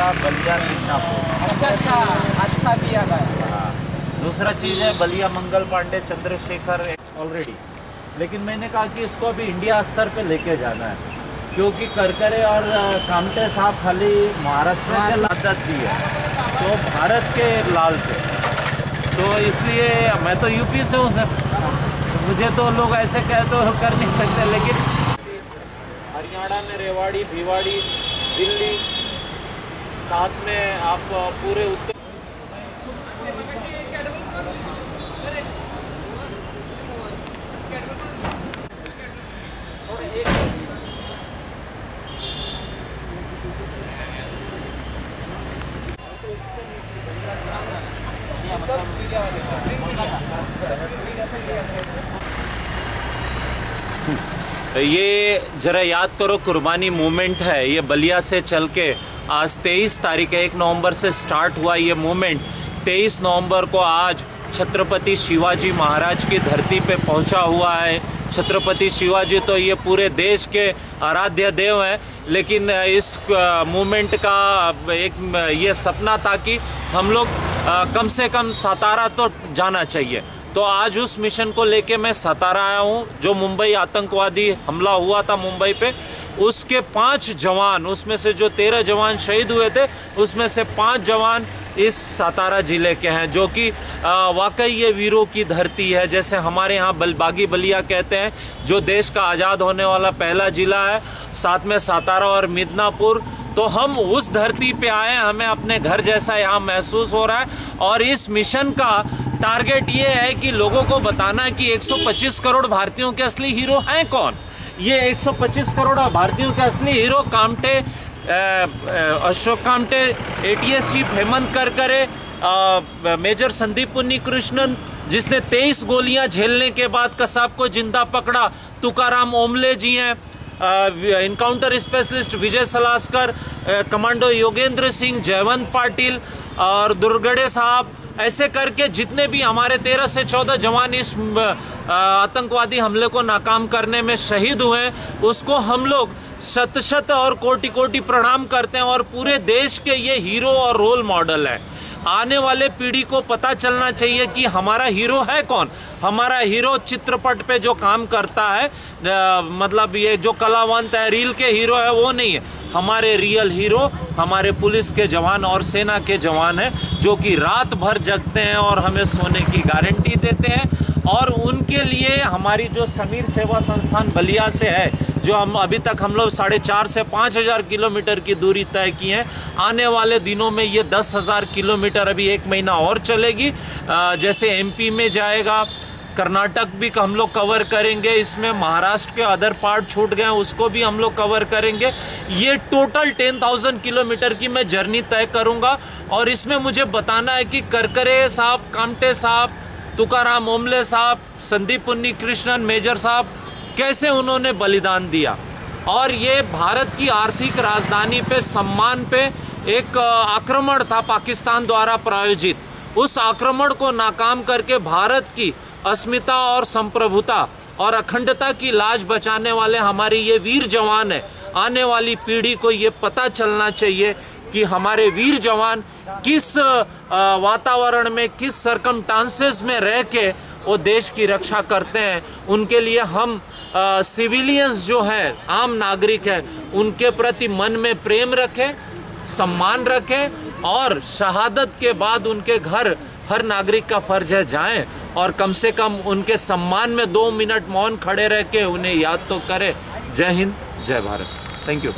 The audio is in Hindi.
सतारा, बलिया, मिदनापुर। अच्छा दिया गया। हाँ, दूसरा चीज़ है बलिया मंगल पांडे, चंद्रशेखर ऑलरेडी, लेकिन मैंने कहा कि इसको अभी इंडिया स्तर पे लेके जाना है, क्योंकि करकरे और कामटे साहब खाली महाराष्ट्र के लादत दी है, तो भारत के लाल थे, तो इसलिए मैं तो यूपी से हूँ सर, तो मुझे तो लोग ऐसे कह तो कर नहीं सकते, लेकिन हरियाणा में रेवाड़ी, भिवाड़ी, दिल्ली, साथ में आप पूरे उत्तर ये जरा याद करो, कुर्बानी मूवमेंट है ये, बलिया से चल के आज 23 तारीख है, 1 नवंबर से स्टार्ट हुआ ये मूवमेंट। 23 नवंबर को आज छत्रपति शिवाजी महाराज की धरती पे पहुंचा हुआ है। छत्रपति शिवाजी तो ये पूरे देश के आराध्य देव हैं, लेकिन इस मूवमेंट का एक ये सपना था कि हम लोग कम से कम सतारा तो जाना चाहिए, तो आज उस मिशन को लेके मैं सतारा आया हूँ। जो मुंबई आतंकवादी हमला हुआ था मुंबई पे, उसके 5 जवान, उसमें से जो 13 जवान शहीद हुए थे, उसमें से 5 जवान इस सतारा जिले के हैं, जो कि वाकई ये वीरों की धरती है। जैसे हमारे यहाँ बागी बलिया कहते हैं, जो देश का आज़ाद होने वाला पहला जिला है, साथ में सतारा और मिदनापुर, तो हम उस धरती पे आए, हमें अपने घर जैसा यहाँ महसूस हो रहा है। और इस मिशन का टारगेट ये है कि लोगों को बताना कि 125 करोड़ भारतीयों के असली हीरो हैं कौन। ये 125 करोड़ भारतीयों के असली hero Kamte, Ashok Kamte, ATS chief Hemant Karkare, major Sandeep Unnikrishnan जिसने 23 गोलियां झेलने के बाद कसाब को जिंदा पकड़ा, तुकाराम ओमले जी हैं, इनकाउंटर स्पेशलिस्ट विजय सलास्कर, कमांडो योगेंद्र सिंह, जयवंत पाटिल और दुर्गड़े साहब, ऐसे करके जितने भी हमारे 13 से 14 जवान इस आतंकवादी हमले को नाकाम करने में शहीद हुए, उसको हम लोग शत और कोटि कोटि प्रणाम करते हैं। और पूरे देश के ये हीरो और रोल मॉडल है। आने वाले पीढ़ी को पता चलना चाहिए कि हमारा हीरो है कौन। हमारा हीरो चित्रपट पे जो काम करता है, मतलब ये जो कलावंत है, रील के हीरो है, वो नहीं है। हमारे रियल हीरो हमारे पुलिस के जवान और सेना के जवान हैं, जो कि रात भर जगते हैं और हमें सोने की गारंटी देते हैं। और उनके लिए हमारी जो समीर सेवा संस्थान बलिया से है, जो हम अभी तक हम लोग 4,500 से 5,000 किलोमीटर की दूरी तय की है, आने वाले दिनों में ये 10,000 किलोमीटर, अभी 1 महीना और चलेगी। जैसे MP में जाएगा, कर्नाटक भी हम लोग कवर करेंगे, इसमें महाराष्ट्र के अदर पार्ट छूट गए उसको भी हम लोग कवर करेंगे। ये टोटल 10,000 किलोमीटर की मैं जर्नी तय करूंगा। और इसमें मुझे बताना है कि करकरे साहब, कामटे साहब, तुकाराम ओमले साहब, संदीप उन्नीकृष्णन मेजर साहब, कैसे उन्होंने बलिदान दिया। और ये भारत की आर्थिक राजधानी पे, सम्मान पे एक आक्रमण था पाकिस्तान द्वारा प्रायोजित। उस आक्रमण को नाकाम करके भारत की अस्मिता और संप्रभुता और अखंडता की लाज बचाने वाले हमारे ये वीर जवान है। आने वाली पीढ़ी को ये पता चलना चाहिए कि हमारे वीर जवान किस वातावरण में, किस सर्कमस्टांसेस में रह के वो देश की रक्षा करते हैं। उनके लिए हम सिविलियंस जो हैं, आम नागरिक हैं, उनके प्रति मन में प्रेम रखें, सम्मान रखें, और शहादत के बाद उनके घर हर नागरिक का फर्ज है जाएं, और कम से कम उनके सम्मान में 2 मिनट मौन खड़े रह के उन्हें याद तो करें। जय हिंद, जय भारत। Thank you.